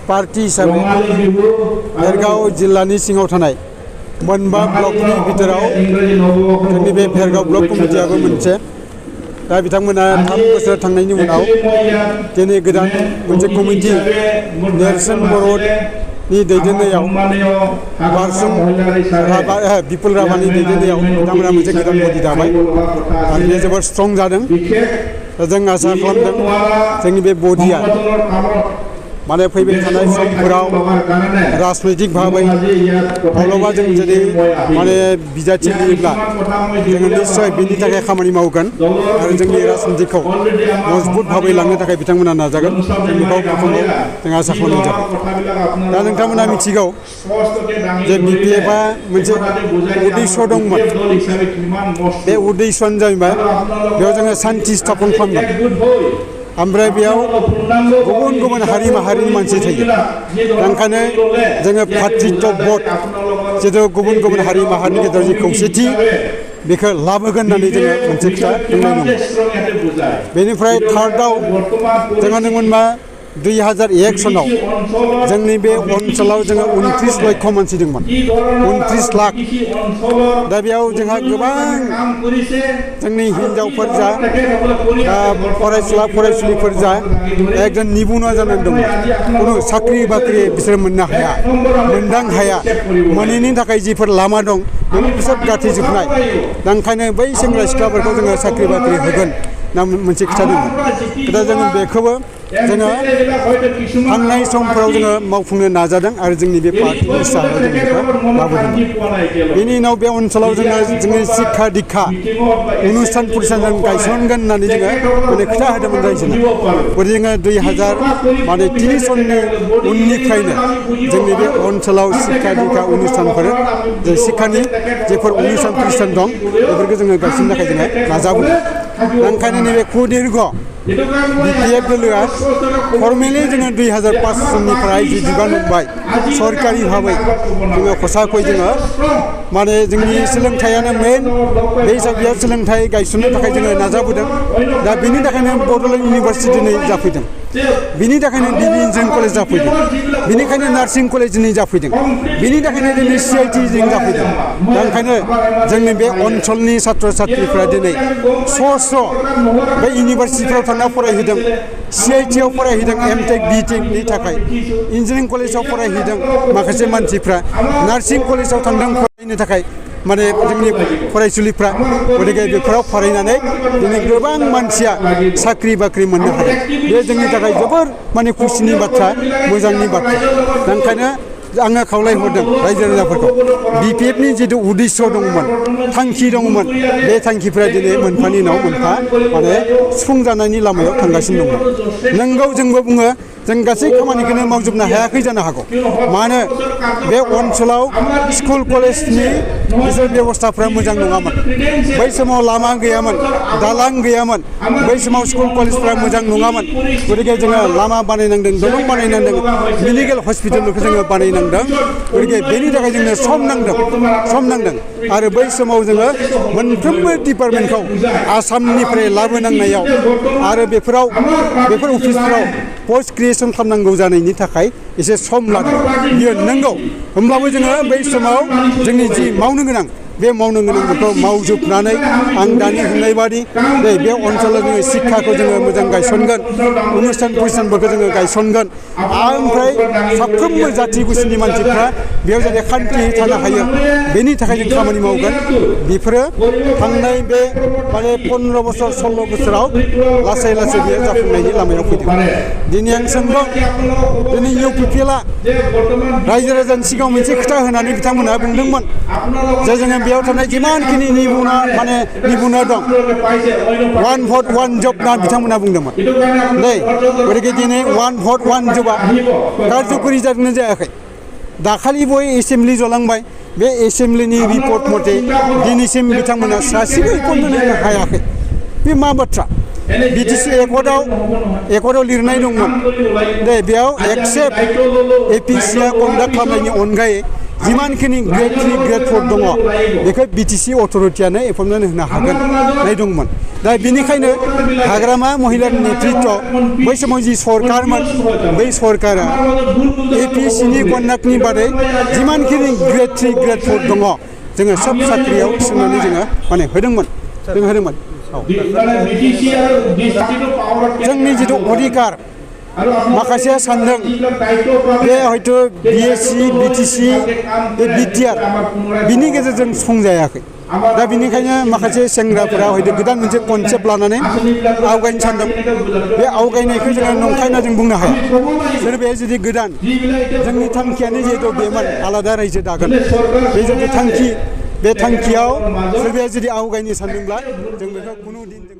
Party हिसाबै भेरगाव जिल्लानि सिङाव थानाय मोनबा ब्लकनि बिथोराव जोंनि बे भेरगाव ब्लक कमिटियाबो मोनसे दा बिथांमोना 3 बोसोर थांनायनि उनाव दिनै गोदान मोनसे कमिटि नेरसोन बर'नि दैदेननायाव बारसुं बिपुल राभानि दैदेननायाव बिथांमोना मोनसे गोदान बडि दाबाय आरो बे जोबोद स्ट्रं जादों। जों आसा खालामदों जोंनि बे बडिया माने फैबाय थानाय समफोराव राजनैतिक भाबै माब्लाबा जों जुदि माने बिजाथि होयोब्ला जोङो निश्चय बेनि थाखाय खामानि मावगोन आरो जोंनि राजनितिखौ मजबुत भाबै लांनो थाखाय बिथांमोना नाजागोन जोंनि बावखौनो जों आसा खालामनाय जाबाय। दा नोंथांमोना मिथिगौ जे बिपिएफआ मोनसे उद्देश्य दंमोन। बे उद्देश्यआनो जाहैबाय बेयाव जोङो शान्ति स्थापन खालामगोन ओमफ्राय बेयाव गुबुन गुबुन हारि माहारिनि मानसि थायो ओंखायनो जोङो भातृत्व बोध जितु गुबुन गुबुन हारि माहारिनि गेजेराव जि खौसेथि बेखौ लाबोगोन होननानै जोङो मोनसे खोथा बुंनाय दङ। बेनिफ्राय थार्डआव जोंहा दंमोन मा 2001 सनाव जोंनि बे ओनसोलाव जोङो 29 लाख मानसि दंमोन 29 लाख। दा बेयाव जोंहा गोबां जोंनि हिनजावफोर जा फरायसुला फरायसुलिफोर जा एकदम निबुना जानानै दङ। खुनु साख्रि बाख्रि बिसोर मोननो हाया मोनदां हाया मोनैनि थाखाय जिफोर लामा दं बेफोर गाथेजोबनाय। दा ओंखायनो बै सेंग्रा सिख्लाफोरखौ जोङो साख्रि बाख्रि होगोन ना मोनसे खोथा दङ। दा जोङो बेखौबो जोङो थांनाय समफोराव जोङो मावफुंनो नाजादों आरो जोंनि बे पार्टिनि हिसाबै जों बेखौ लाबोदों। बेनि उनाव बे ओनसोलाव जोङो जोंनि शिक्षा दीक्षा अनुष्ठान प्रतिष्ठान गायसनगोन होननानै जोङो माने खोथा होदोंमोन रायजोनो। गतिके जोङो 2003 सननि उननिफ्रायनो जोंनि बे ओनसोलाव शिक्षा दीक्षा अनुष्ठानफोर जे शिक्षानि जेफोर अनुष्ठान प्रतिष्ठान दं बेफोरखौ जोङो गायसननो थाखाय जोङो नाजाबोदों। ओंखायनो नैबे सुदीर्घ बिपिएफ दोलोआ फर्मेलि जोङो 2005 सननिफ्राय जि बिबान मोनबाय सरकारि भाबै जोङो खसाखै जोङो माने जोंनि सोलोंथाइयानो मेन बे हिसाबै सोलोंथाइ गायसननो थाखाय जोङो नाजाबोदों। दा बेनि थाखायनो बड'लेण्ड इउनिभारसिटि दिनै जाफैदों बिनि थाखायनो डिबि इन्जिनियारिं कलेज जाफैदों बेनिखायनो नार्सिं कलेज दिनै जाफैदों बिनि थाखायनो दिनै CIT जों जाफैदों। दा ओंखायनो जोंनि बे ओनसोलनि छात्र छात्रीफ्रा दिनै स्र' बे इउनिभारसिटिफ्राव थांना फरायहैदों CITआव फरायहैदों एमटेक बिटेकनि थाखाय इन्जिनियारिं कलेजाव फरायहैदों माखासे मानसिफ्रा नार्सिं कलेजाव थांदों फरायनो थाखाय माने जोंनि फरायसुलिफ्रा गतिके बेफोराव फरायनानै दिनै गोबां मानसिया साख्रि बाख्रि मोननो हादों। बे जोंनि थाखाय जोबोर माने खुसिनि बाथ्रा मोजांनि बाथ्रा। दा ओंखायनो आङो खावलायहरदों रायजो राजाफोरखौ बिपिएफनि जितु उद्देश्य दंमोन थांखि दंमोन बे थांखिफ्रा दिनै मोनफानि उनाव मोनफा माने सुफुंजानायनि लामायाव थांगासिनो दंमोन। नोंगौ जोंबो बुङो जों गासै खामानिखौनो मावजोबनो हायाखै जानो हागौ मानो बे ओनसोलाव स्कुल कलेजनि बिसोर बेबस्थाफ्रा मोजां नङामोन। बै समाव लामा गैयामोन दालां गैयामोन बै समाव स्कुल कलेजफ्रा मोजां नङामोन। गतिके जोङो लामा बानायनांदों दलं बानायनांदों मेडिकेल हस्पिटालखौ जोङो बानायनांदों। गतिके बेनि थाखाय जोंनो सम नांदों आरो बै समाव जोङो मोनफ्रोमबो डिपार्टमेन्टखौ आसामनिफ्राय लाबोनांनायाव आरो बेफोर अफिसफोराव पस्ट क्रिएसन खालामनांगौ जानायनि थाखाय एसे सम लादों बियो नंगौ। होमब्लाबो जोङो बै समाव जोंनि जि मावनो गोनां बे मावनो गोनांफोरखौ मावजोबनानै आं दानि होननाय बादि बे ओनसोलाव जोङो शिक्षाखौ जोङो मोजां गायसनगोन अनुष्ठान प्रतिष्ठानफोरखौ जोङो गायसनगोन ओमफ्राय साफ्रोमबो जाथि गुसिनि मानसिफ्रा बेयाव जाहाथे खान्थियै थानो हायो बेनि थाखाय जों खामानि मावगोन। बेफोरो थांनाय बे माने 15 बोसोर 16 बोसोराव लासै लासै बेयो जाफुंनायनि लामायाव फैदों। दिनै आं सोंदों दिनै UPPLआ रायजो राजानि सिगाङाव मोनसे खोथा होनानै बिथांमोनहा बुंदोंमोन जे जोङो बेयाव थानाय जिमानखिनि निबुना दं 1 भट 1 जब ना बिथांमोनहा बुंदोंमोन। गतिके दिनै 1 भट 1 जबआ कारजकरि जादोंना जायाखै दाखालि बय एसेम्बलि जलांबाय बे एसेम्बलिनि रिपर्ट मथे दिनैसिम बिथांमोना सासेबो एपइन्टमेन्ट होनो हायाखै। बे मा बाथ्रा BTC एकर्डआव लिरनाय दंमोन दे बेयाव एक्सेप्ट APCआ कन्डाक्ट खालामनायनि अनगायै जिमानखिनि ग्रेड 3 ग्रेड 4 दङ बेखौ बिटिसि अथरिटियानो एपइन्टमेन्ट होनो हागोन नाय दंमोन दा बेनिखायनो हाग्रामा महिलानि नेतृत्व बै समाव जि सरकारमोन बै सरकारा एपिएससिनि कन्डाक्टनि बादै जिमानखिनि ग्रेड 3 ग्रेड 4 दङ जोङो सब साख्रियाव थिसननानै जोङो माने होदोंमोन जोंनि जिथु अधिकार माखासेया सानदों बे हयथ' बिएससि बिटिसि बे बिटिआर बिनि गेजेरजों संजायाखै दा बिनिखायनो माखासे सेंग्राफोरा हयथ' गोदान मोनसे कनसेप्ट लानानै आवगायनो सानदों बे आवगायनायखौ जोङो नंखाय होनना जों बुंनो हाया सोरबाया जुदि गोदान जोंनि थांखियानो जिहेतु बेमोन आलादा रायजो दागोन बे जिथु थांखि बे थांखियाव सोरबाया जुदि आवगायनो सानदोंब्ला जों बेखौ खुनु दिन